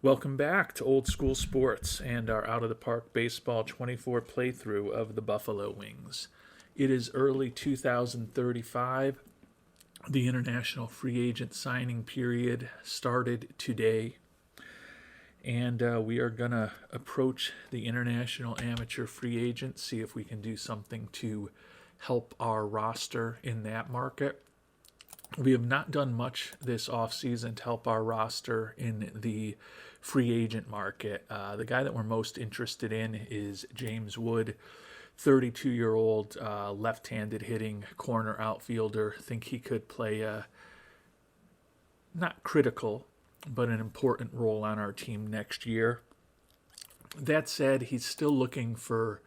Welcome back to Old School Sports and our Out of the Park Baseball 24 playthrough of the Buffalo Wings. It is early 2035. The international free agent signing period started today, and we are going to approach the international amateur free agent, see if we can do something to help our roster in that market. We have not done much this offseason to help our roster in the free agent market. The guy that we're most interested in is James Wood, 32-year-old left-handed hitting corner outfielder. Think he could play a not critical, but an important role on our team next year. That said, he's still looking for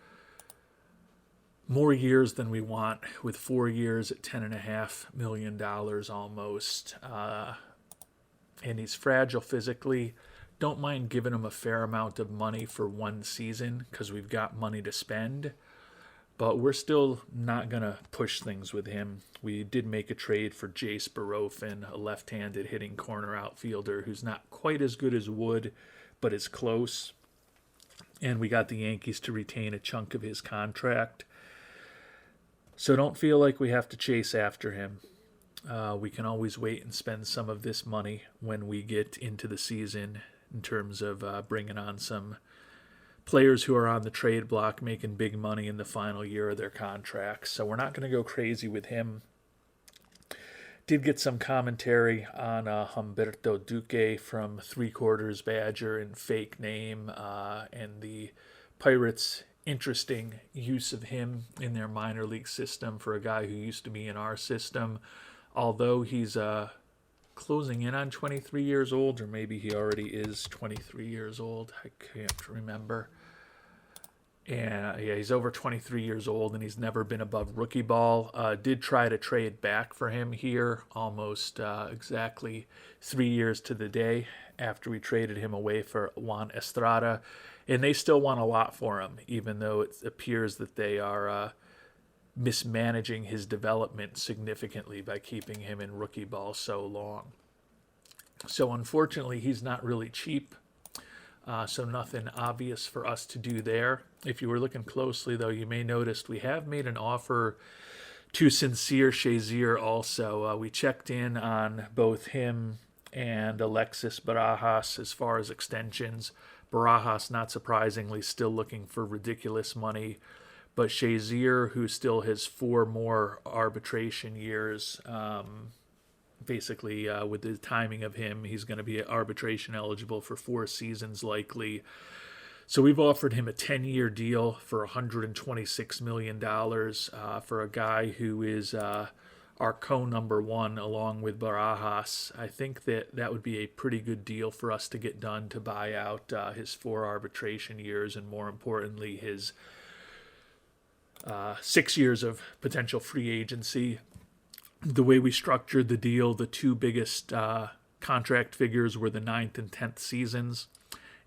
more years than we want, with 4 years at $10.5 million almost. And he's fragile physically. Don't mind giving him a fair amount of money for one season because we've got money to spend. But we're still not going to push things with him. We did make a trade for Jace Barofin, a left-handed hitting corner outfielder who's not quite as good as Wood, but is close. And we got the Yankees to retain a chunk of his contract. So don't feel like we have to chase after him. We can always wait and spend some of this money when we get into the season in terms of bringing on some players who are on the trade block making big money in the final year of their contracts. So we're not going to go crazy with him. Did get some commentary on Humberto Duque from Three Quarters Badger and Fake Name and the Pirates' interesting use of him in their minor league system for a guy who used to be in our system. Although he's closing in on 23 years old, or maybe he already is 23 years old. I can't remember. Yeah, he's over 23 years old, and he's never been above rookie ball. Did try to trade back for him here almost exactly 3 years to the day after we traded him away for Juan Estrada. And they still want a lot for him, even though it appears that they are mismanaging his development significantly by keeping him in rookie ball so long. So unfortunately, he's not really cheap. So nothing obvious for us to do there. If you were looking closely, though, you may notice we have made an offer to Sincere Shazier also. We checked in on both him and Alexis Barajas as far as extensions. Barajas, not surprisingly, still looking for ridiculous money. But Shazier, who still has 4 more arbitration years, basically with the timing of him, he's going to be arbitration eligible for 4 seasons likely. So we've offered him a 10-year deal for $126 million for a guy who is our co-number 1 along with Barajas. I think that would be a pretty good deal for us to get done to buy out his 4 arbitration years and, more importantly, his 6 years of potential free agency. The way we structured the deal, the 2 biggest contract figures were the 9th and 10th seasons,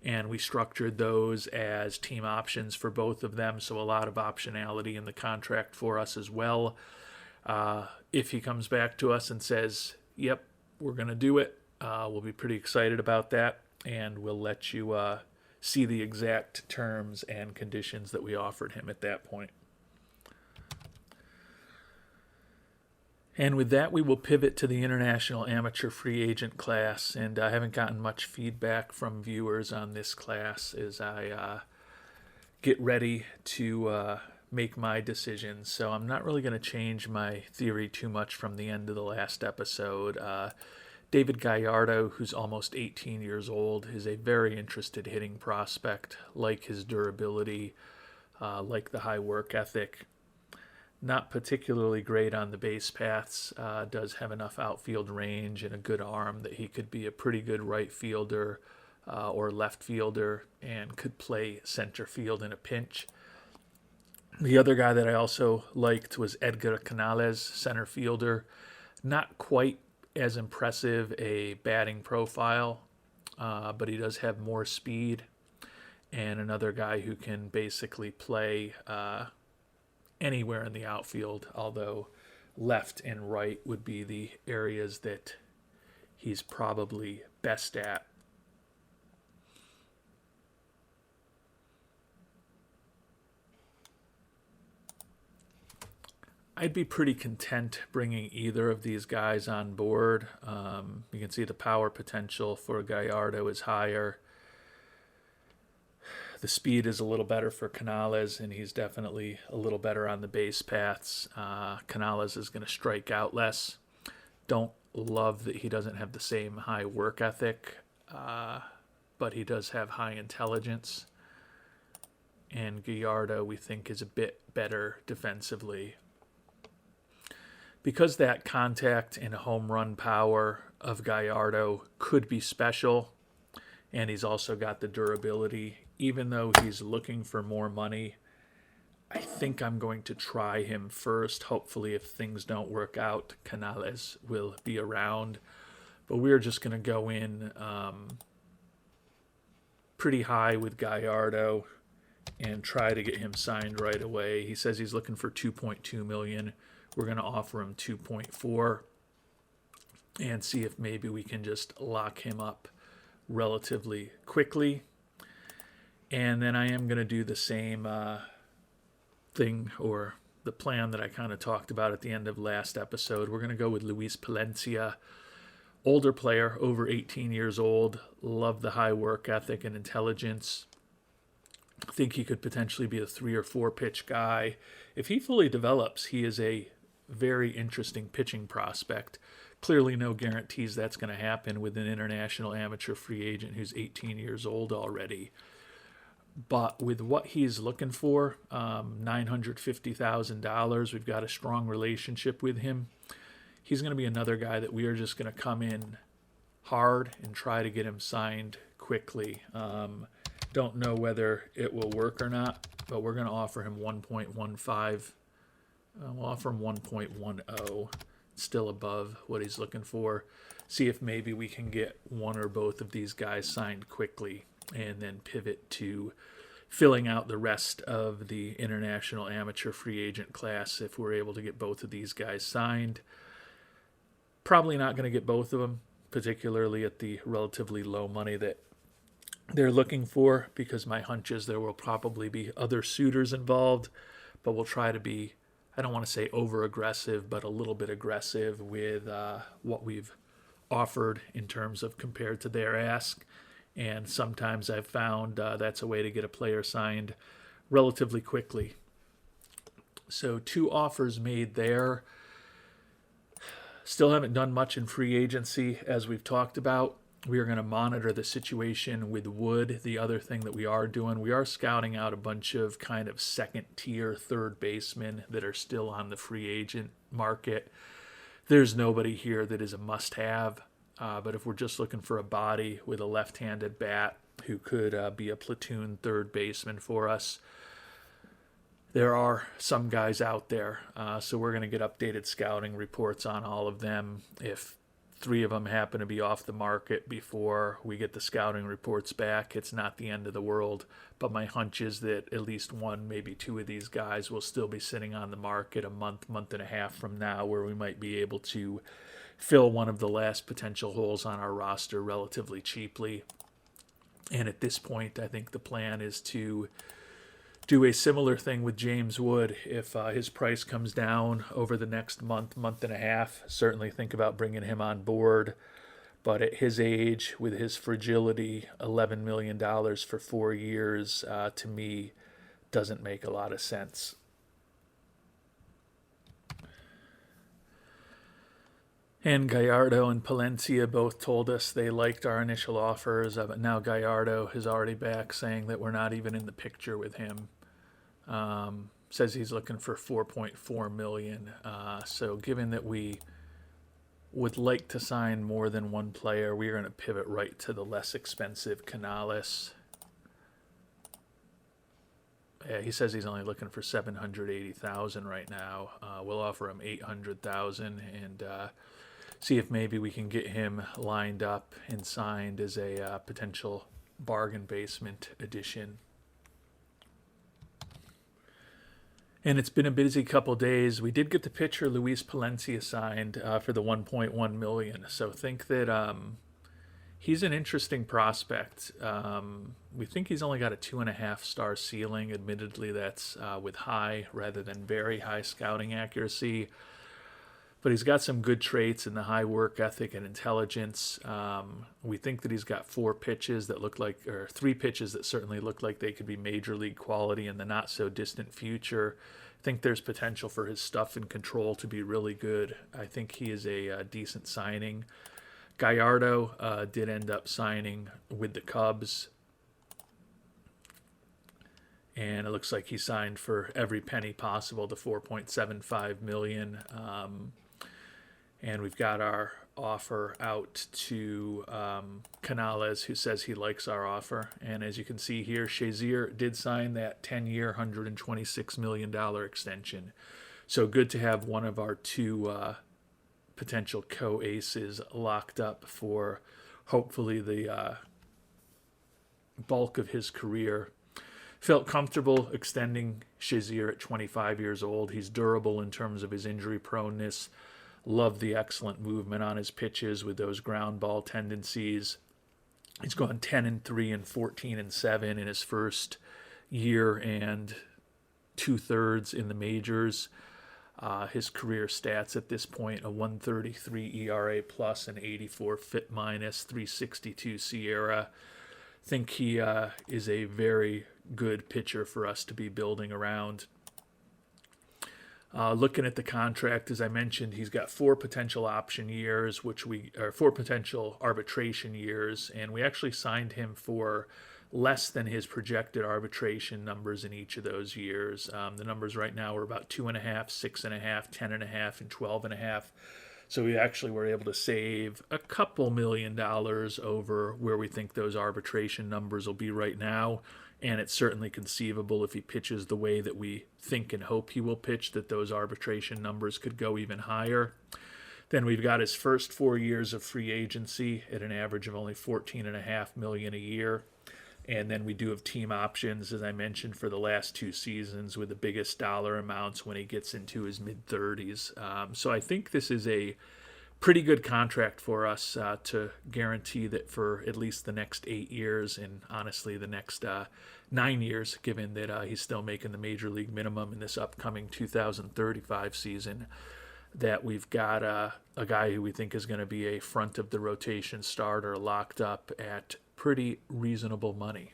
and we structured those as team options for both of them, so a lot of optionality in the contract for us as well. If he comes back to us and says, yep, we're going to do it, we'll be pretty excited about that, and we'll let you see the exact terms and conditions that we offered him at that point. And with that, we will pivot to the international amateur free agent class. And I haven't gotten much feedback from viewers on this class as I get ready to make my decisions. So I'm not really going to change my theory too much from the end of the last episode. David Gallardo, who's almost 18 years old, is a very interested hitting prospect, like his durability, like the high work ethic. Not particularly great on the base paths, does have enough outfield range and a good arm that he could be a pretty good right fielder or left fielder and could play center field in a pinch. The other guy that I also liked was Edgar Canales, center fielder. Not quite as impressive a batting profile, but he does have more speed. And another guy who can basically play anywhere in the outfield, although left and right would be the areas that he's probably best at. I'd be pretty content bringing either of these guys on board. You can see the power potential for Gallardo is higher. The speed is a little better for Canales, and he's definitely a little better on the base paths. Canales is going to strike out less. Don't love that he doesn't have the same high work ethic, but he does have high intelligence. And Gallardo, we think, is a bit better defensively. Because that contact and home run power of Gallardo could be special, and he's also got the durability, even though he's looking for more money, I think I'm going to try him first. Hopefully, if things don't work out, Canales will be around. But we're just going to go in pretty high with Gallardo and try to get him signed right away. He says he's looking for $2.2 million. We're going to offer him 2.4 and see if maybe we can just lock him up relatively quickly. And then I am going to do the same thing, or the plan that I kind of talked about at the end of last episode. We're going to go with Luis Palencia, older player, over 18 years old. Love the high work ethic and intelligence. I think he could potentially be a 3 or 4 pitch guy. If he fully develops, he is a very interesting pitching prospect. Clearly no guarantees that's going to happen with an international amateur free agent who's 18 years old already. But with what he's looking for, $950,000, we've got a strong relationship with him. He's going to be another guy that we are just going to come in hard and try to get him signed quickly. Don't know whether it will work or not, but we're going to offer him 1.15. We'll offer him 1.10, still above what he's looking for. See if maybe we can get one or both of these guys signed quickly, and then pivot to filling out the rest of the international amateur free agent class if we're able to get both of these guys signed. Probably not going to get both of them, particularly at the relatively low money that they're looking for, because my hunch is there will probably be other suitors involved, but we'll try to be, I don't want to say over-aggressive, but a little bit aggressive with what we've offered in terms of compared to their ask. And sometimes I've found that's a way to get a player signed relatively quickly. So 2 offers made there. Still haven't done much in free agency, as we've talked about. We are going to monitor the situation with Wood. The other thing that we are doing, we are scouting out a bunch of kind of second-tier third basemen that are still on the free agent market. There's nobody here that is a must-have. But if we're just looking for a body with a left-handed bat who could be a platoon third baseman for us, there are some guys out there. So we're going to get updated scouting reports on all of them. If 3 of them happen to be off the market before we get the scouting reports back, it's not the end of the world. But my hunch is that at least 1, maybe 2 of these guys will still be sitting on the market a month and a half from now, where we might be able to fill one of the last potential holes on our roster relatively cheaply. And at this point, I think the plan is to do a similar thing with James Wood. If his price comes down over the next month and a half, certainly think about bringing him on board. But at his age, with his fragility, $11 million for 4 years, to me, doesn't make a lot of sense. And Gallardo and Palencia both told us they liked our initial offers, but now Gallardo is already back saying that we're not even in the picture with him. Says he's looking for $4.4 million. So given that we would like to sign more than one player, we're going to pivot right to the less expensive Canales. Yeah, he says he's only looking for $780,000 right now. We'll offer him $800,000 and see if maybe we can get him lined up and signed as a potential bargain basement addition. And it's been a busy couple days. We did get the pitcher Luis Palencia signed for the $1.1 million. So think that He's an interesting prospect. We think he's only got a 2.5 star ceiling. Admittedly, that's with high rather than very high scouting accuracy. But he's got some good traits in the high work ethic and intelligence. We think that he's got 4 pitches that look like, or 3 pitches that certainly look like they could be major league quality in the not so distant future. I think there's potential for his stuff and control to be really good. I think he is a decent signing. Gallardo did end up signing with the Cubs, and it looks like he signed for every penny possible, to $4.75 million. And we've got our offer out to Canales, who says he likes our offer. And as you can see here, Shazier did sign that 10-year, $126 million extension. So good to have one of our 2 potential co-aces locked up for hopefully the bulk of his career. Felt comfortable extending Shazier at 25 years old. He's durable in terms of his injury proneness. Love the excellent movement on his pitches with those ground ball tendencies. He's gone 10-3 and 14-7 in his first year and 2/3 in the majors. His career stats at this point: a 1.33 ERA plus, an 84 FIP minus, 362 SIERA. Think he is a very good pitcher for us to be building around. Looking at the contract, as I mentioned, he's got 4 potential option years, or 4 potential arbitration years, and we actually signed him for less than his projected arbitration numbers in each of those years. The numbers right now are about 2.5, 6.5, 10.5, and 12.5. So we actually were able to save a couple $1 million over where we think those arbitration numbers will be right now. And it's certainly conceivable, if he pitches the way that we think and hope he will pitch, that those arbitration numbers could go even higher. Then we've got his first 4 years of free agency at an average of only $14.5 million a year. And then we do have team options, as I mentioned, for the last 2 seasons, with the biggest dollar amounts when he gets into his mid-30s. So I think this is a pretty good contract for us to guarantee that for at least the next 8 years, and honestly the next 9 years, given that he's still making the major league minimum in this upcoming 2035 season, that we've got a guy who we think is going to be a front of the rotation starter locked up at pretty reasonable money.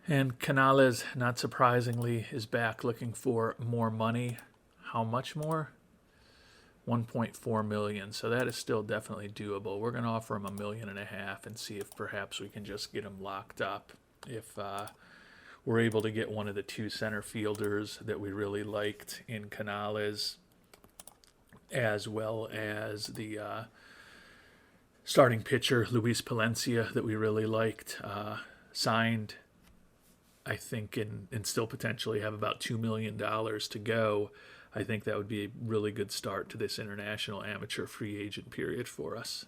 And Canales, not surprisingly, is back looking for more money. How much more? $1.4 million. So that is still definitely doable. We're going to offer him $1.5 million and see if perhaps we can just get him locked up. If we're able to get one of the 2 center fielders that we really liked in Canales, as well as the starting pitcher Luis Palencia that we really liked, signed, I think, and still potentially have about $2 million to go. I think that would be a really good start to this international amateur free agent period for us.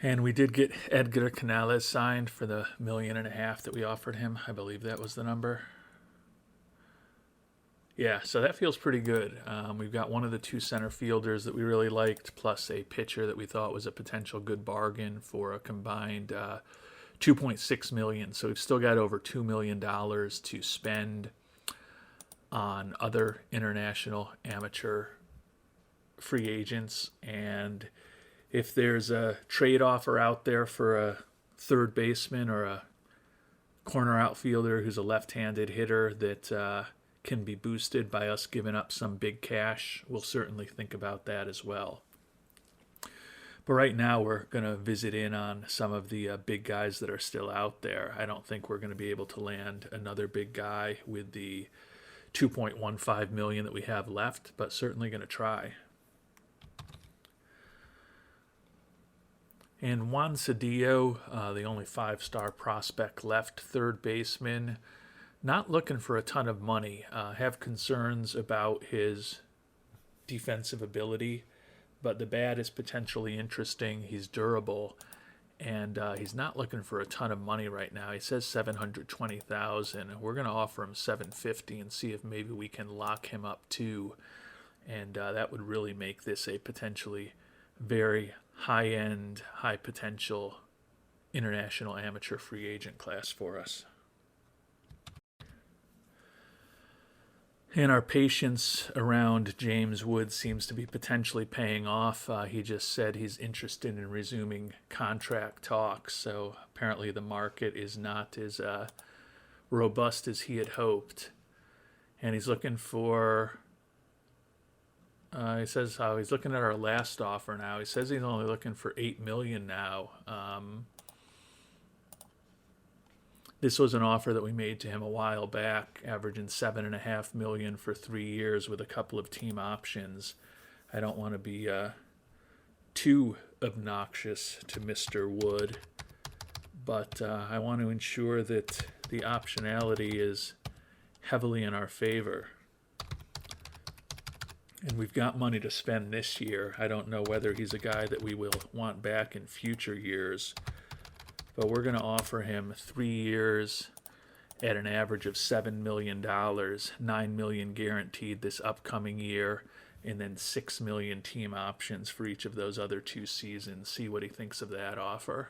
And we did get Edgar Canales signed for the $1.5 million that we offered him. I believe that was the number. Yeah, so that feels pretty good. We've got one of the 2 center fielders that we really liked, plus a pitcher that we thought was a potential good bargain for a combined $2.6 million. So we've still got over $2 million to spend on other international amateur free agents. And if there's a trade offer out there for a third baseman or a corner outfielder who's a left-handed hitter that can be boosted by us giving up some big cash, we'll certainly think about that as well. But right now we're going to visit in on some of the big guys that are still out there. I don't think we're going to be able to land another big guy with the $2.15 million that we have left, but certainly going to try. And Juan Cedillo, the only 5-star prospect left, third baseman, not looking for a ton of money. Have concerns about his defensive ability, but the bat is potentially interesting. He's durable, and he's not looking for a ton of money right now. He says $720,000. We're going to offer him $750 and see if maybe we can lock him up too And that would really make this a potentially very high-end, high-potential international amateur free agent class for us. And our patience around James Wood seems to be potentially paying off. He just said he's interested in resuming contract talks, so apparently the market is not as robust as he had hoped. And he's looking for, he says how he's looking at our last offer now. He says he's only looking for $8 million now. This was an offer that we made to him a while back, averaging $7.5 million for 3 years with a couple of team options. I don't want to be too obnoxious to Mr. Wood, but I want to ensure that the optionality is heavily in our favor. And we've got money to spend this year. I don't know whether he's a guy that we will want back in future years, but we're going to offer him 3 years at an average of $7 million, $9 million guaranteed this upcoming year, and then $6 million team options for each of those other 2 seasons. See what he thinks of that offer.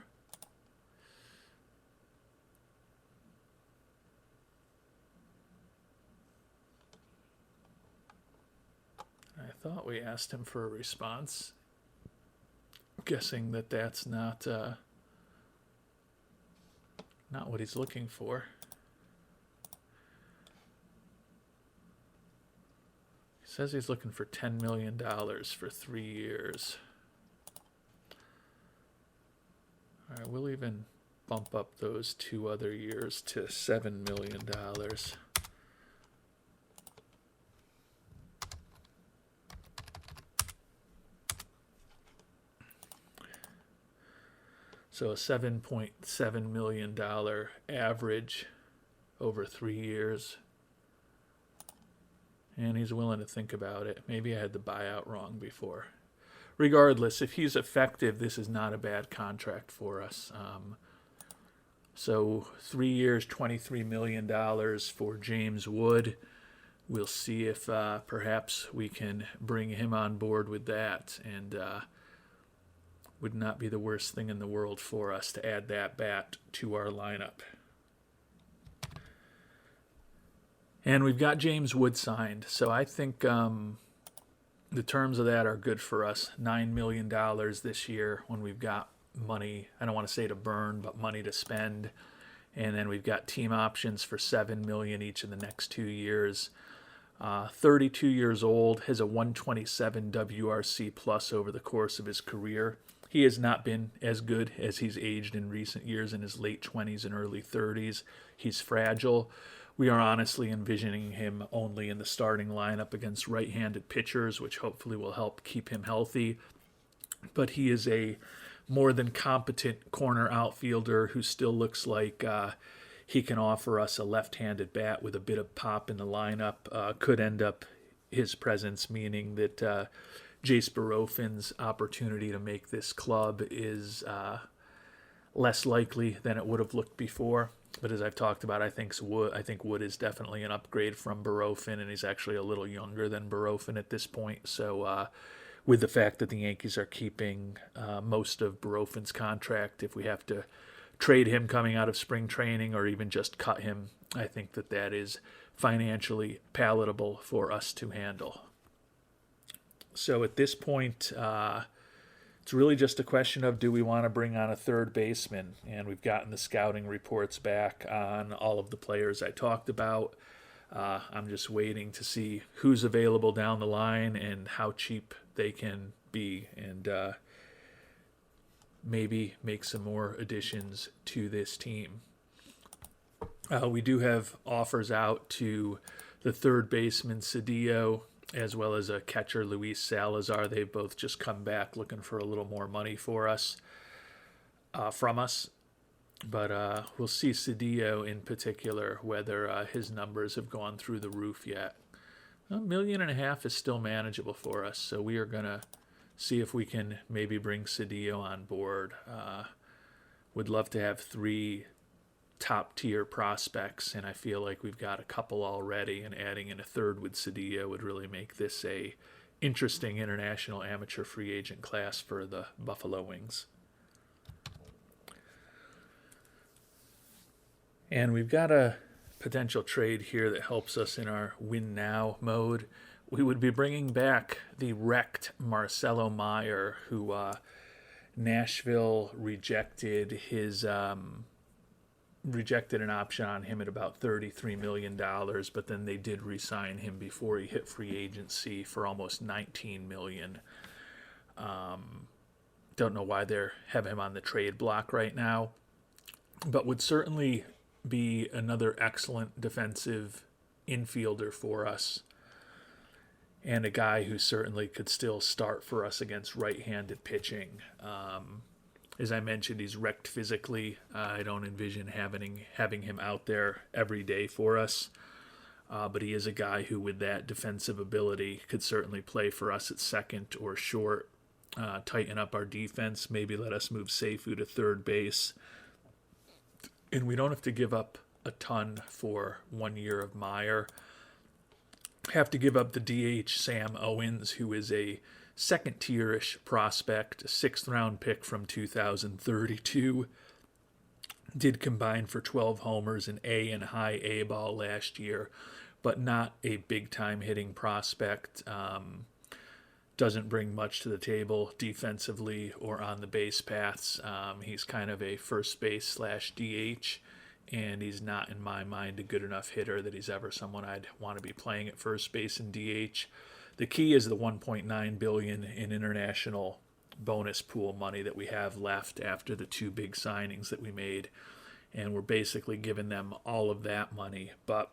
I thought we asked him for a response. Guessing that that's not what he's looking for. He says he's looking for $10 million for 3 years. All right, we'll even bump up those 2 other years to $7 million. So a $7.7 million average over 3 years. And he's willing to think about it. Maybe I had the buyout wrong before. Regardless, if he's effective, this is not a bad contract for us. So 3 years, $23 million for James Wood. We'll see if perhaps we can bring him on board with that. And would not be the worst thing in the world for us to add that bat to our lineup. And we've got James Wood signed, so I think the terms of that are good for us. $9 million this year when we've got money, I don't want to say to burn, but money to spend. And then we've got team options for $7 million each in the next 2 years. 32 years old, has a 127 WRC plus over the course of his career. He has not been as good as he's aged in recent years, in his late 20s and early 30s. He's fragile. We are honestly envisioning him only in the starting lineup against right-handed pitchers, which hopefully will help keep him healthy. But he is a more than competent corner outfielder who still looks like he can offer us a left-handed bat with a bit of pop in the lineup. Could end up his presence meaning that Jace Barofin's opportunity to make this club is less likely than it would have looked before. But as I've talked about, I think Wood is definitely an upgrade from Barofin, and he's actually a little younger than Barofin at this point. So with the fact that the Yankees are keeping most of Barofin's contract, if we have to trade him coming out of spring training or even just cut him, I think that is financially palatable for us to handle. So at this point, it's really just a question of, do we want to bring on a third baseman? And we've gotten the scouting reports back on all of the players I talked about. I'm just waiting to see who's available down the line and how cheap they can be, and maybe make some more additions to this team. We do have offers out to the third baseman, Cedillo, as well as a catcher, Luis Salazar. They've both just come back looking for a little more money for us, from us. But we'll see Cedillo in particular, whether his numbers have gone through the roof yet. $1.5 million is still manageable for us, so we are going to see if we can maybe bring Cedillo on board. Would love to have 3 top-tier prospects, and I feel like we've got a couple already, and adding in a third with Cedillo would really make this a interesting international amateur free agent class for the Buffalo Wings. And we've got a potential trade here that helps us in our win now mode. We would be bringing back the wrecked Marcelo Meyer, who Nashville rejected an option on him at about $33 million, but then they did re-sign him before he hit free agency for almost $19 million. Don't know why they have him on the trade block right now, but would certainly be another excellent defensive infielder for us, and a guy who certainly could still start for us against right-handed pitching. As I mentioned, he's wrecked physically. I don't envision having him out there every day for us. But he is a guy who, with that defensive ability, could certainly play for us at second or short, tighten up our defense, maybe let us move Seifu to third base. And we don't have to give up a ton for 1 year of Meyer. Have to give up the DH Sam Owens, who is a second-tier-ish prospect, a sixth-round pick from 2032. Did combine for 12 homers in A and high A ball last year, but not a big-time hitting prospect. Doesn't bring much to the table defensively or on the base paths. He's kind of a first base / DH, and he's not, in my mind, a good enough hitter that he's ever someone I'd want to be playing at first base and DH. The key is the $1.9 billion in international bonus pool money that we have left after the two big signings that we made, and we're basically giving them all of that money. But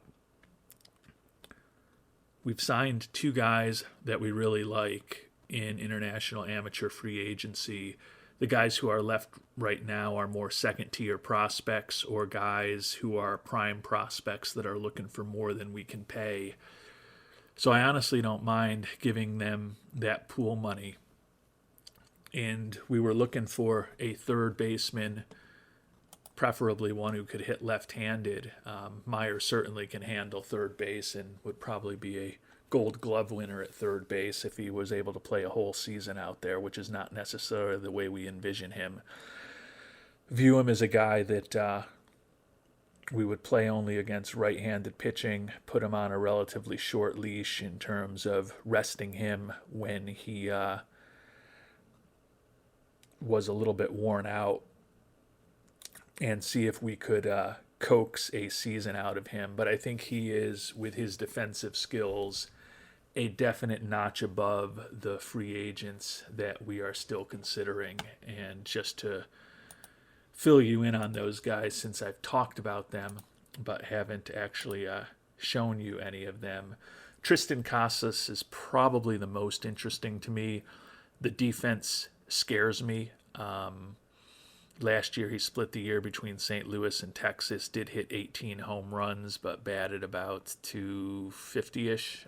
we've signed two guys that we really like in international amateur free agency. The guys who are left right now are more second-tier prospects or guys who are prime prospects that are looking for more than we can pay. So I honestly don't mind giving them that pool money. And we were looking for a third baseman, preferably one who could hit left-handed. Meyer certainly can handle third base and would probably be a Gold Glove winner at third base if he was able to play a whole season out there, which is not necessarily the way we envision him. View him as a guy that we would play only against right-handed pitching, put him on a relatively short leash in terms of resting him when he was a little bit worn out, and see if we could coax a season out of him. But I think he is, with his defensive skills, a definite notch above the free agents that we are still considering. And just to fill you in on those guys, since I've talked about them but haven't actually shown you any of them, Tristan Casas is probably the most interesting to me. The defense scares me. Last year he split the year between St. Louis and Texas, did hit 18 home runs, but batted about 250-ish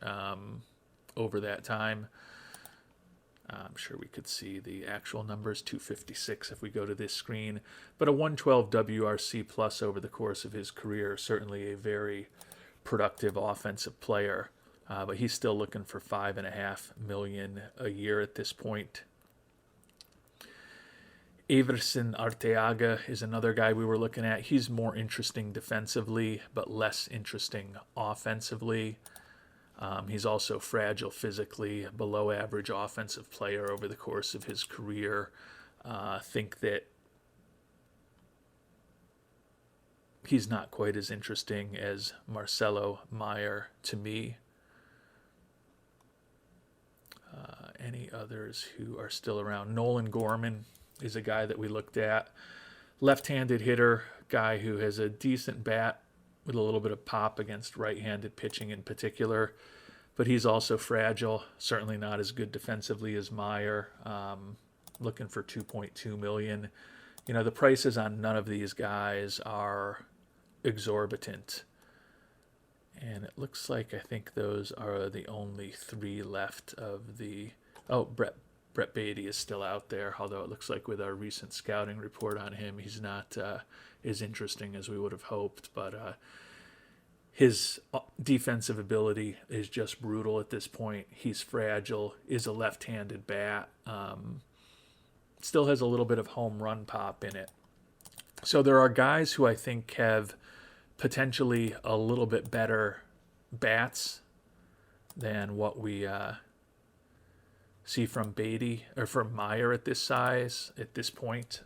over that time. I'm sure we could see the actual numbers, 256 if we go to this screen. But a 112 WRC plus over the course of his career, certainly a very productive offensive player. But he's still looking for $5.5 million a year at this point. Everson Arteaga is another guy we were looking at. He's more interesting defensively, but less interesting offensively. He's also fragile physically, below average offensive player over the course of his career. Think that he's not quite as interesting as Marcelo Meyer to me. Any others who are still around? Nolan Gorman is a guy that we looked at. Left-handed hitter, guy who has a decent bat with a little bit of pop against right-handed pitching in particular. But he's also fragile, certainly not as good defensively as Meyer. Looking for $2.2 million. You know, the prices on none of these guys are exorbitant. And it looks like I think those are the only three left of the... Oh, Brett Beatty is still out there, although it looks like with our recent scouting report on him, he's not as interesting as we would have hoped. But his defensive ability is just brutal at this point. He's fragile, is a left-handed bat, still has a little bit of home run pop in it. So there are guys who I think have potentially a little bit better bats than what we see from Beatty or from Meyer at this size, at this point.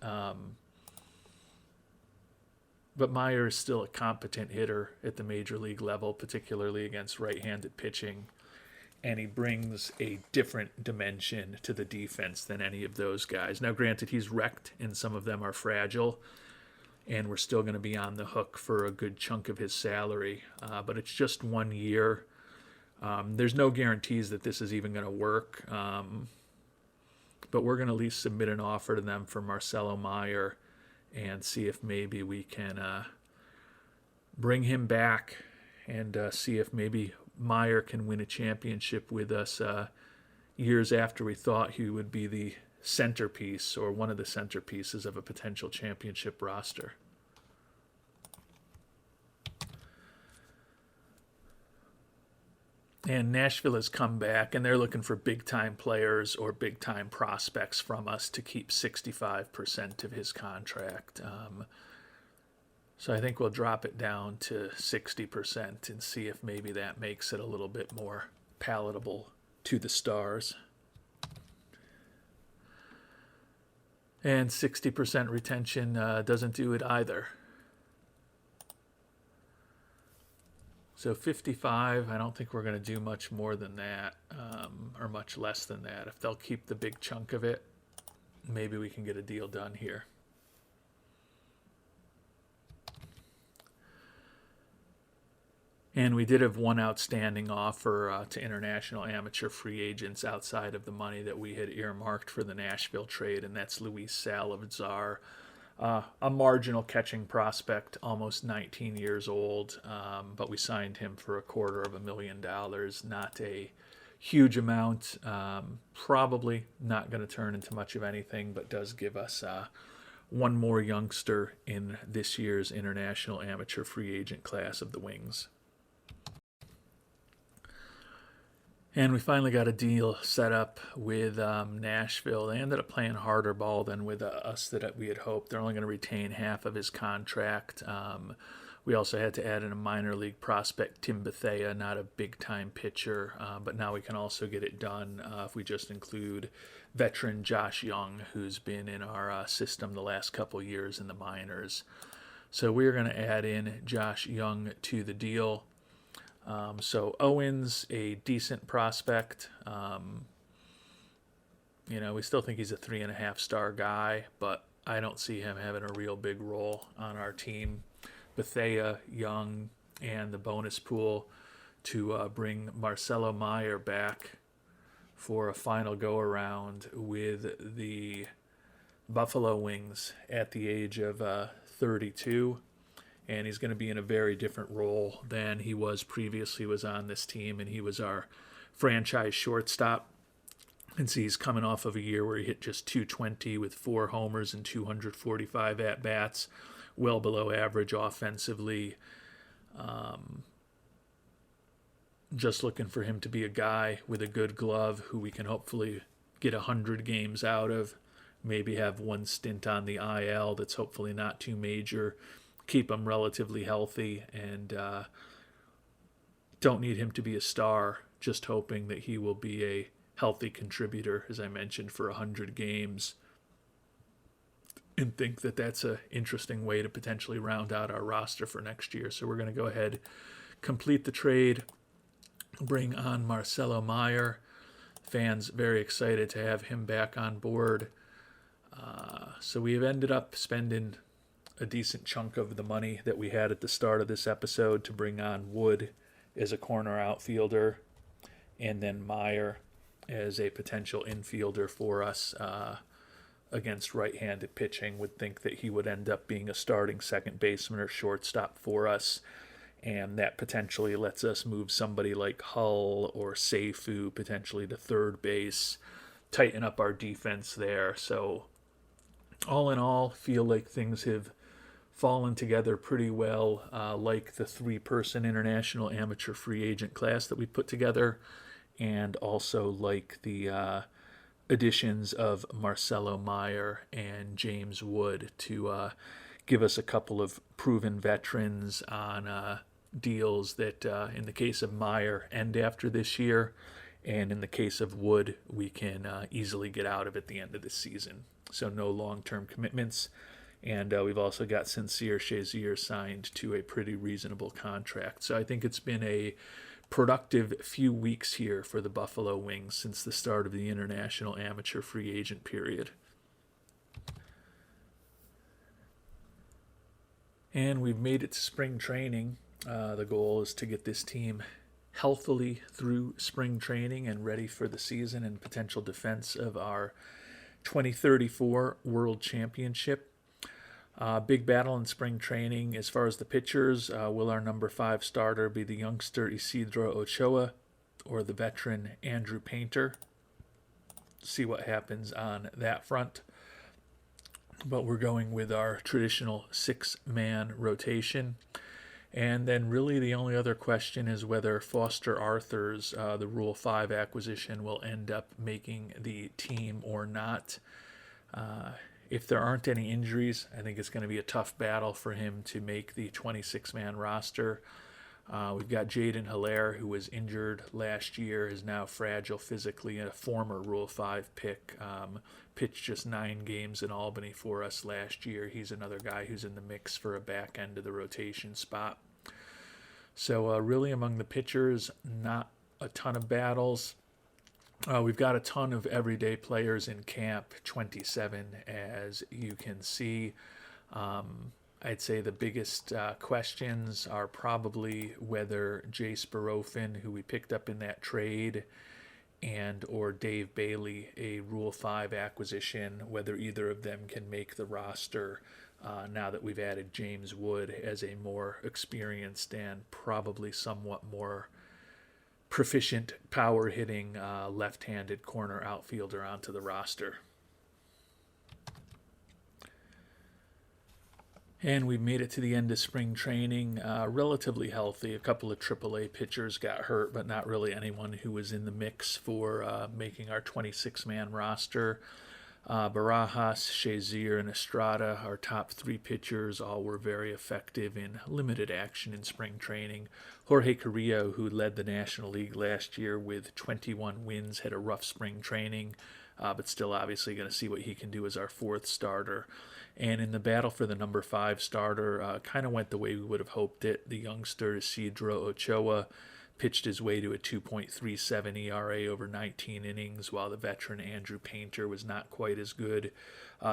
But Meyer is still a competent hitter at the major league level, particularly against right-handed pitching. And he brings a different dimension to the defense than any of those guys. Now, granted, he's wrecked and some of them are fragile, and we're still going to be on the hook for a good chunk of his salary. But it's just 1 year. There's no guarantees that this is even going to work. But we're going to at least submit an offer to them for Marcelo Meyer and see if maybe we can bring him back and see if maybe Meyer can win a championship with us years after we thought he would be the centerpiece or one of the centerpieces of a potential championship roster. And Nashville has come back, and they're looking for big-time players or big-time prospects from us to keep 65% of his contract. So I think we'll drop it down to 60% and see if maybe that makes it a little bit more palatable to the Stars. And 60% retention doesn't do it either. So 55, I don't think we're going to do much more than that, or much less than that. If they'll keep the big chunk of it, maybe we can get a deal done here. And we did have one outstanding offer to international amateur free agents outside of the money that we had earmarked for the Nashville trade, and that's Luis Salazar. A marginal catching prospect, almost 19 years old, but we signed him for $250,000. Not a huge amount, probably not going to turn into much of anything, but does give us one more youngster in this year's international amateur free agent class of the Wings. And we finally got a deal set up with Nashville. They ended up playing harder ball than with us that we had hoped. They're only going to retain half of his contract. We also had to add in a minor league prospect, Tim Bethea, not a big-time pitcher, but now we can also get it done if we just include veteran Josh Young, who's been in our system the last couple years in the minors. So we're going to add in Josh Young to the deal. So Owens, a decent prospect. We still think he's a 3.5-star guy, but I don't see him having a real big role on our team. Bethea, Young, and the bonus pool to bring Marcelo Meyer back for a final go-around with the Buffalo Wings at the age of 32. And he's going to be in a very different role than he was previously. He was on this team, and he was our franchise shortstop. And so he's coming off of a year where he hit just .220 with 4 homers and 245 at-bats, well below average offensively. Just looking for him to be a guy with a good glove who we can hopefully get 100 games out of, maybe have one stint on the IL that's hopefully not too major, keep him relatively healthy, and don't need him to be a star, just hoping that he will be a healthy contributor, as I mentioned, for 100 games, and think that that's an interesting way to potentially round out our roster for next year. So we're going to go ahead, complete the trade, bring on Marcelo Meyer. Fans very excited to have him back on board. So we have ended up spending a decent chunk of the money that we had at the start of this episode to bring on Wood as a corner outfielder, and then Meyer as a potential infielder for us against right-handed pitching. Would think that he would end up being a starting second baseman or shortstop for us, and that potentially lets us move somebody like Hull or Seifu potentially to third base, tighten up our defense there. So all in all, feel like things have fallen together pretty well, like the three-person international amateur free agent class that we put together, and also like the additions of Marcelo Meyer and James Wood to give us a couple of proven veterans on deals that, in the case of Meyer, end after this year, and in the case of Wood, we can easily get out of at the end of the season. So no long-term commitments. And we've also got Sincere Shazier signed to a pretty reasonable contract. So I think it's been a productive few weeks here for the Buffalo Wings since the start of the international amateur free agent period. And we've made it to spring training. The goal is to get this team healthily through spring training and ready for the season and potential defense of our 2034 World Championship. Big battle in spring training. As far as the pitchers, will our number 5 starter be the youngster Isidro Ochoa or the veteran Andrew Painter? See what happens on that front. But we're going with our traditional 6-man rotation. And then really the only other question is whether Foster Arthur's, the Rule 5 acquisition, will end up making the team or not. If there aren't any injuries, I think it's going to be a tough battle for him to make the 26-man roster. We've got Jaden Hilaire, who was injured last year, is now fragile physically, and a former Rule 5 pick. Pitched just 9 games in Albany for us last year. He's another guy who's in the mix for a back end of the rotation spot. So really among the pitchers, not a ton of battles. We've got a ton of everyday players in camp, 27 as you can see. I'd say the biggest questions are probably whether Jace Barofin, who we picked up in that trade, and or Dave Bailey, a Rule 5 acquisition, whether either of them can make the roster now that we've added James Wood as a more experienced and probably somewhat more proficient power-hitting left-handed corner outfielder onto the roster. And we've made it to the end of spring training, relatively healthy. A couple of AAA pitchers got hurt, but not really anyone who was in the mix for making our 26-man roster. Barajas, Shazier, and Estrada, our top 3 pitchers, all were very effective in limited action in spring training. Jorge Carrillo, who led the National League last year with 21 wins, had a rough spring training, but still obviously going to see what he can do as our 4th starter. And in the battle for the number 5 starter, kind of went the way we would have hoped it. The youngster Isidro Ochoa pitched his way to a 2.37 ERA over 19 innings, while the veteran Andrew Painter was not quite as good.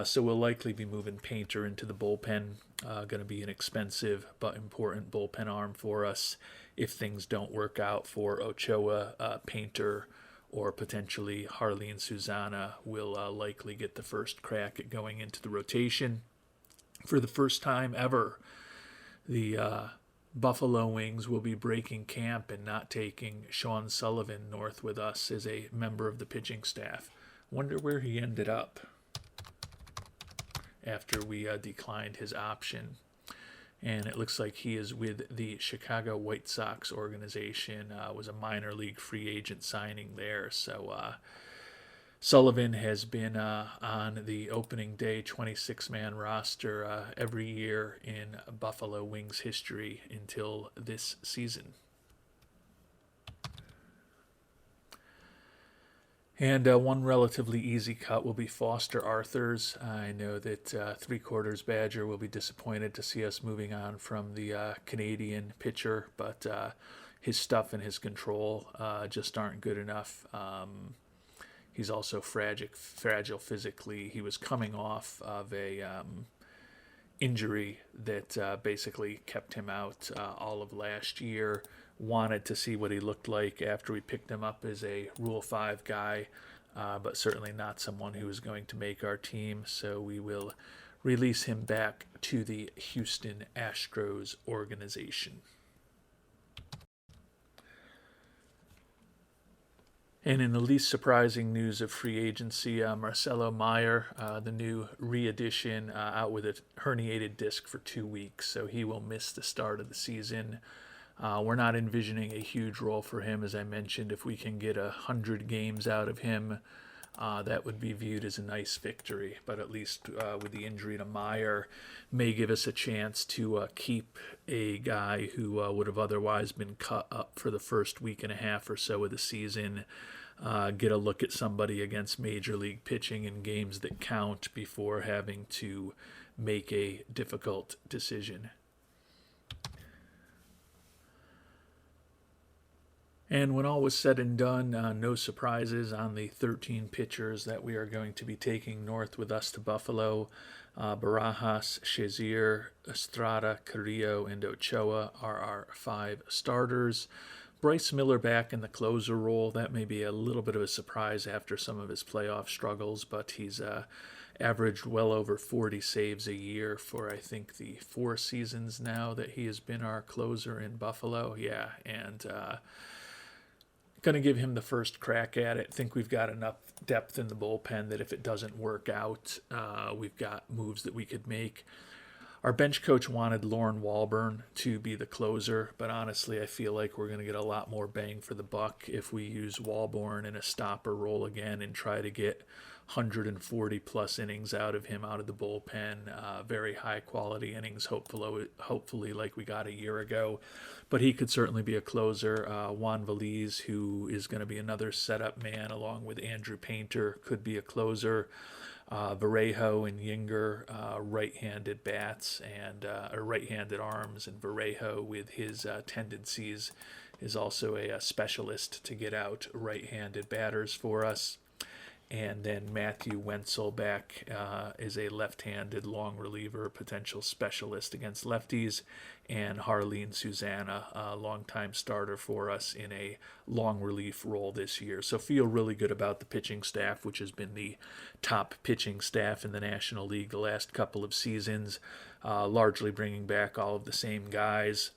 So we'll likely be moving Painter into the bullpen. Going to be an expensive but important bullpen arm for us if things don't work out for Ochoa. Painter or potentially Harley and Susanna will likely get the first crack at going into the rotation. For the first time ever, the Buffalo Wings will be breaking camp and not taking Sean Sullivan north with us as a member of the pitching staff. Wonder where he ended up after we declined his option. And it looks like he is with the Chicago White Sox organization. Was a minor league free agent signing there. So Sullivan has been on the opening day 26-man roster every year in Buffalo Wings history until this season. And one relatively easy cut will be Foster Arthur's. I know that 3/4 Badger will be disappointed to see us moving on from the Canadian pitcher, but his stuff and his control just aren't good enough. He's also fragile physically. He was coming off of a injury that basically kept him out all of last year. Wanted to see what he looked like after we picked him up as a Rule 5 guy, but certainly not someone who is going to make our team. So we will release him back to the Houston Astros organization. And in the least surprising news of free agency, Marcelo Meyer, the new re-edition, out with a herniated disc for 2 weeks, so he will miss the start of the season. We're not envisioning a huge role for him, as I mentioned. If we can get 100 games out of him, that would be viewed as a nice victory. But at least with the injury to Meyer, may give us a chance to keep a guy who would have otherwise been cut up for the first week and a half or so of the season. Get a look at somebody against major league pitching in games that count before having to make a difficult decision. And when all was said and done, no surprises on the 13 pitchers that we are going to be taking north with us to Buffalo. Barajas, Shazier, Estrada, Carrillo, and Ochoa are our 5 starters. Bryce Miller back in the closer role. That may be a little bit of a surprise after some of his playoff struggles, but he's averaged well over 40 saves a year for, I think, the 4 seasons now that he has been our closer in Buffalo. Yeah, and going to give him the first crack at it. I think we've got enough depth in the bullpen that if it doesn't work out, we've got moves that we could make. Our bench coach wanted Lauren Walburn to be the closer, but honestly, I feel like we're going to get a lot more bang for the buck if we use Walburn in a stopper role again and try to get 140 plus innings out of him out of the bullpen. Very high quality innings, hopefully like we got a year ago. But he could certainly be a closer. Juan Veliz, who is going to be another setup man along with Andrew Painter, could be a closer. Varejo and Yinger, right-handed bats and or right-handed arms, and Varejo with his tendencies is also a specialist to get out right-handed batters for us. And then Matthew Wenzel back is a left-handed long reliever, potential specialist against lefties. And Harleen Susanna, a longtime starter for us in a long relief role this year. So feel really good about the pitching staff, which has been the top pitching staff in the National League the last couple of seasons, largely bringing back all of the same guys.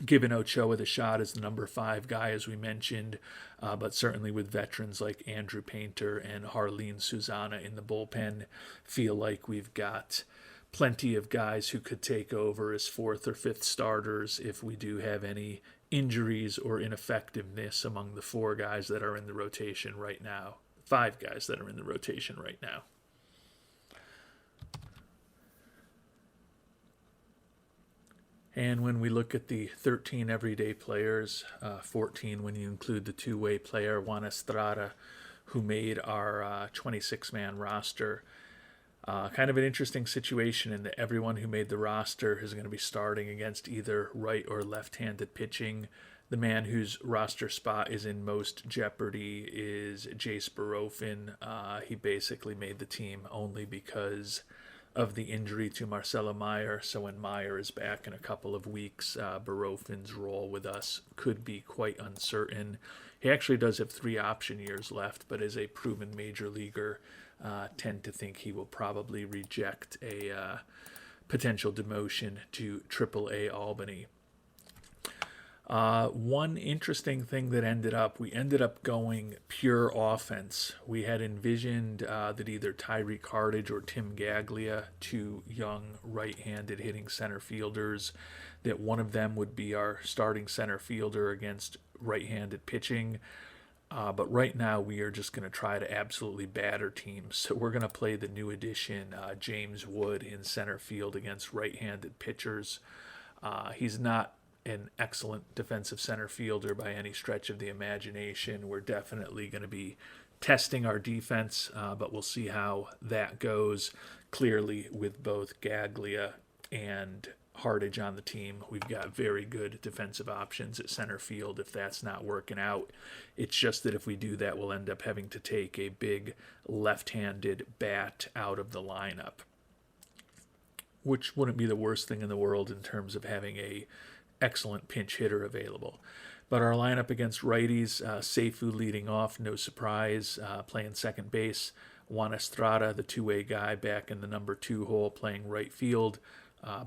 Giving Ochoa the shot as the number 5 guy, as we mentioned, but certainly with veterans like Andrew Painter and Harleen Susanna in the bullpen, feel like we've got plenty of guys who could take over as 4th or 5th starters if we do have any injuries or ineffectiveness among the 4 guys that are in the rotation right now, 5 guys that are in the rotation right now. And when we look at the 13 everyday players, 14 when you include the two-way player, Juan Estrada, who made our 26-man roster, kind of an interesting situation in that everyone who made the roster is going to be starting against either right or left-handed pitching. The man whose roster spot is in most jeopardy is Jace Barofin. He basically made the team only because of the injury to Marcelo Meyer. So when Meyer is back in a couple of weeks, Barofin's role with us could be quite uncertain. He actually does have 3 option years left, but as a proven major leaguer, tend to think he will probably reject a potential demotion to AAA Albany. One interesting thing that we ended up going pure offense. We had envisioned that either Tyreek Hardage or Tim Gaglia, 2 young right-handed hitting center fielders, that one of them would be our starting center fielder against right-handed pitching. But right now we are just going to try to absolutely batter teams. So we're going to play the new addition, James Wood, in center field against right-handed pitchers. He's not an excellent defensive center fielder by any stretch of the imagination. We're definitely going to be testing our defense, but we'll see how that goes. Clearly, with both Gaglia and Hardage on the team, we've got very good defensive options at center field if that's not working out. It's just that if we do that, we'll end up having to take a big left-handed bat out of the lineup, which wouldn't be the worst thing in the world in terms of having a excellent pinch hitter available. But our lineup against righties, Seifu leading off, no surprise, playing second base. Juan Estrada, the two-way guy, back in the number 2 hole, playing right field.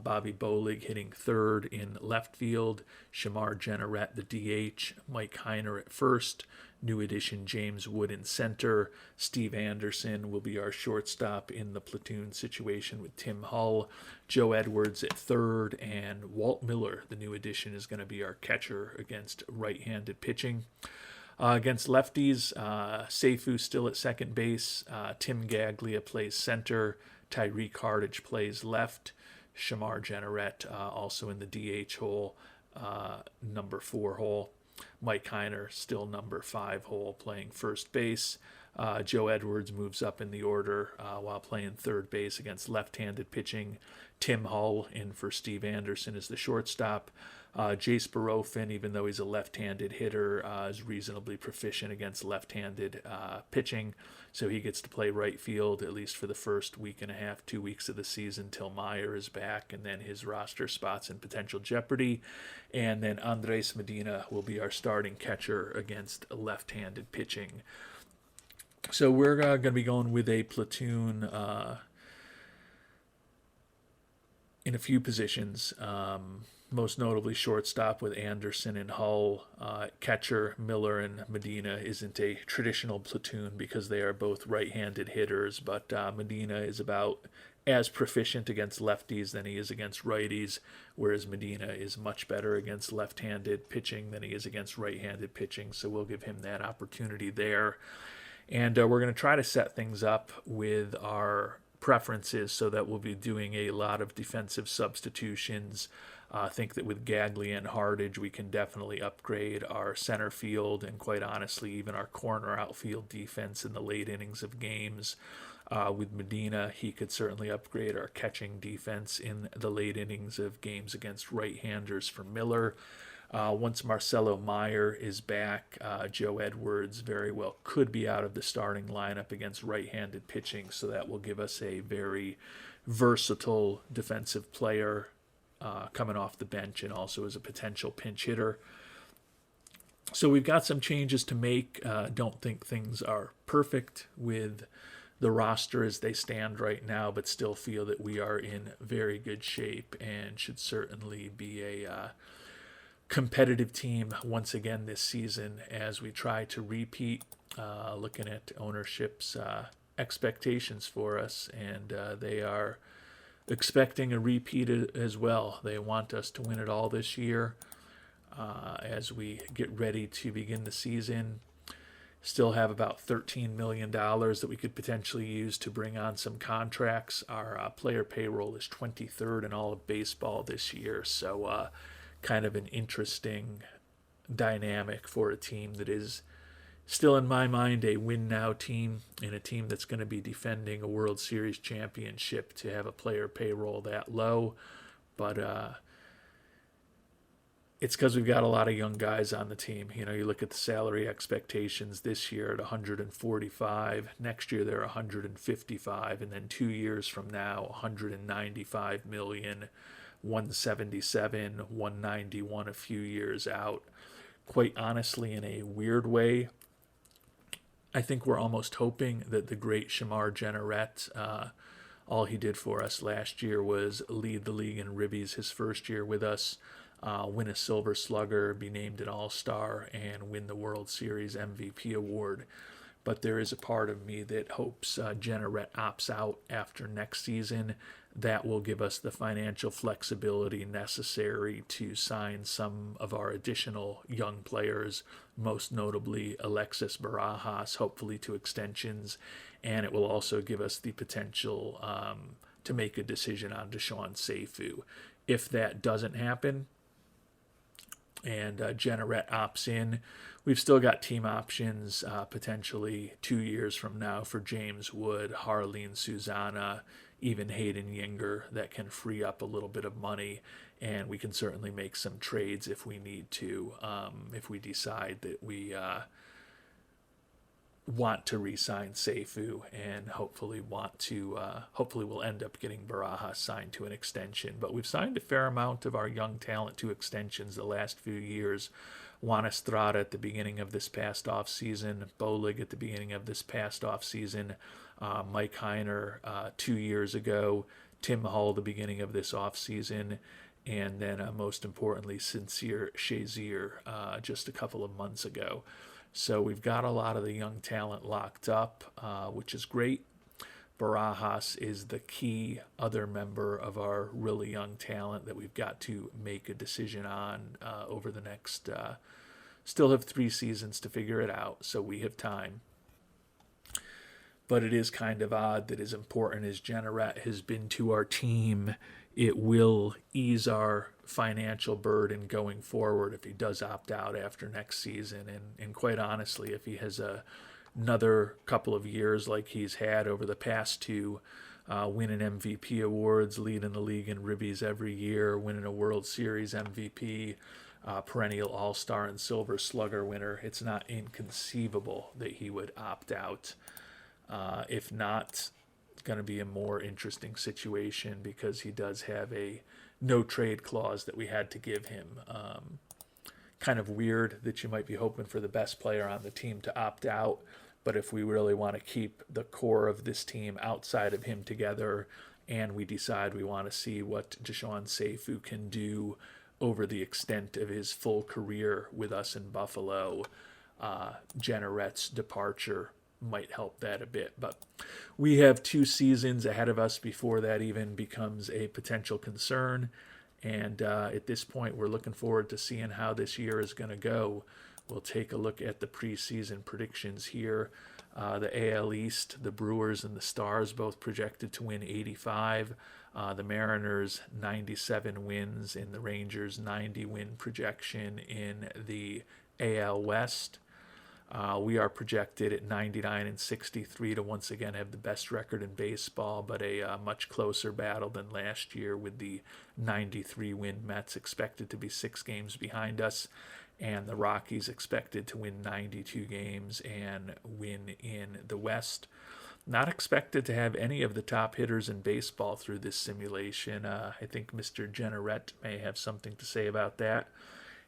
Bobby Bolig hitting third in left field, Shamar Jenneret the DH, Mike Heiner at first, new addition James Wood in center, Steve Anderson will be our shortstop in the platoon situation with Tim Hull, Joe Edwards at third, and Walt Miller, the new addition, is going to be our catcher against right-handed pitching. Against lefties, Seifu still at second base, Tim Gaglia plays center, Tyreek Hardage plays left, Shamar Jenneret also in the DH hole, number 4 hole. Mike Heiner still number 5 hole playing first base. Joe Edwards moves up in the order while playing third base against left-handed pitching. Tim Hull in for Steve Anderson as the shortstop. Jace Barofin, even though he's a left-handed hitter, is reasonably proficient against left-handed pitching, so he gets to play right field at least for the first week and a half, 2 weeks of the season till Meyer is back, and then his roster spots in potential jeopardy. And then Andres Medina will be our starting catcher against left-handed pitching. So we're going to be going with a platoon in a few positions. Most notably shortstop with Anderson and Hull. Catcher Miller and Medina isn't a traditional platoon because they are both right-handed hitters, but Medina is about as proficient against lefties than he is against righties, whereas Medina is much better against left-handed pitching than he is against right-handed pitching, so we'll give him that opportunity there. And we're going to try to set things up with our preferences so that we'll be doing a lot of defensive substitutions. I think that with Gaglia and Hardage, we can definitely upgrade our center field and, quite honestly, even our corner outfield defense in the late innings of games. With Medina, he could certainly upgrade our catching defense in the late innings of games against right-handers for Miller. Once Marcelo Meyer is back, Joe Edwards very well could be out of the starting lineup against right-handed pitching, so that will give us a very versatile defensive player coming off the bench and also as a potential pinch hitter. So we've got some changes to make. Don't think things are perfect with the roster as they stand right now, but still feel that we are in very good shape and should certainly be a competitive team once again this season as we try to repeat. Looking at ownership's expectations for us, and they are expecting a repeat as well. They want us to win it all this year as we get ready to begin the season. Still have about $13 million that we could potentially use to bring on some contracts. Our player payroll is 23rd in all of baseball this year, so kind of an interesting dynamic for a team that is still, in my mind, a win-now team and a team that's going to be defending a World Series championship to have a player payroll that low. But it's because we've got a lot of young guys on the team. You know, you look at the salary expectations this year at 145. Next year they're 155, and then 2 years from now, 195 million, 177, 191 a few years out. Quite honestly, in a weird way, I think we're almost hoping that the great Shamar Jenneret, all he did for us last year was lead the league in ribbies his first year with us, win a Silver Slugger, be named an All-Star, and win the World Series MVP award. But there is a part of me that hopes Jenneret opts out after next season. That will give us the financial flexibility necessary to sign some of our additional young players, most notably Alexis Barajas, hopefully to extensions, and it will also give us the potential to make a decision on Deshaun Seifu. If that doesn't happen and Jenneret opts in, we've still got team options potentially 2 years from now for James Wood, Harleen Susanna, even Hayden Yinger, that can free up a little bit of money, and we can certainly make some trades if we need to, if we decide that we want to re-sign Seifu, and hopefully we'll end up getting Barajas signed to an extension. But we've signed a fair amount of our young talent to extensions the last few years. Juan Estrada at the beginning of this past offseason, Bolig at the beginning of this past offseason, Mike Heiner 2 years ago, Tim Hull the beginning of this offseason, and then most importantly, Sincere Shazier just a couple of months ago. So we've got a lot of the young talent locked up, which is great. Barajas is the key other member of our really young talent that we've got to make a decision on over the next. Still have 3 seasons to figure it out, so we have time. But it is kind of odd that as important as Jenneret has been to our team, it will ease our financial burden going forward if he does opt out after next season. And quite honestly, if he has another couple of years like he's had over the past 2, winning MVP awards, leading the league in ribbies every year, winning a World Series MVP, perennial All-Star and Silver Slugger winner, it's not inconceivable that he would opt out. If not, it's going to be a more interesting situation because he does have a no trade clause that we had to give him. Kind of weird that you might be hoping for the best player on the team to opt out, but if we really want to keep the core of this team outside of him together, and we decide we want to see what Deshaun Seifu can do over the extent of his full career with us in Buffalo, Jenneret's departure might help that a bit. But we have 2 seasons ahead of us before that even becomes a potential concern. And at this point, we're looking forward to seeing how this year is going to go. We'll take a look at the preseason predictions here. The AL East, the Brewers and the Stars both projected to win 85. The Mariners 97 wins, and the Rangers 90 win projection in the AL West. We are projected at 99 and 63 to once again have the best record in baseball, but a much closer battle than last year with the 93 win Mets expected to be 6 games behind us, and the Rockies expected to win 92 games and win in the West. Not expected to have any of the top hitters in baseball through this simulation. I think Mr. Jenneret may have something to say about that.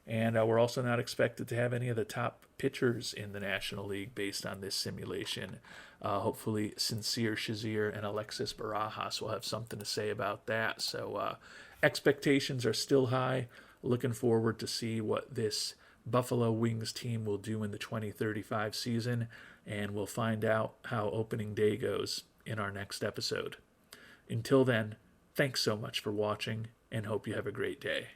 And we're also not expected to have any of the top pitchers in the National League based on this simulation. Hopefully, Sincere Shazier and Alexis Barajas will have something to say about that. So expectations are still high. Looking forward to see what this Buffalo Wings team will do in the 2035 season. And we'll find out how opening day goes in our next episode. Until then, thanks so much for watching and hope you have a great day.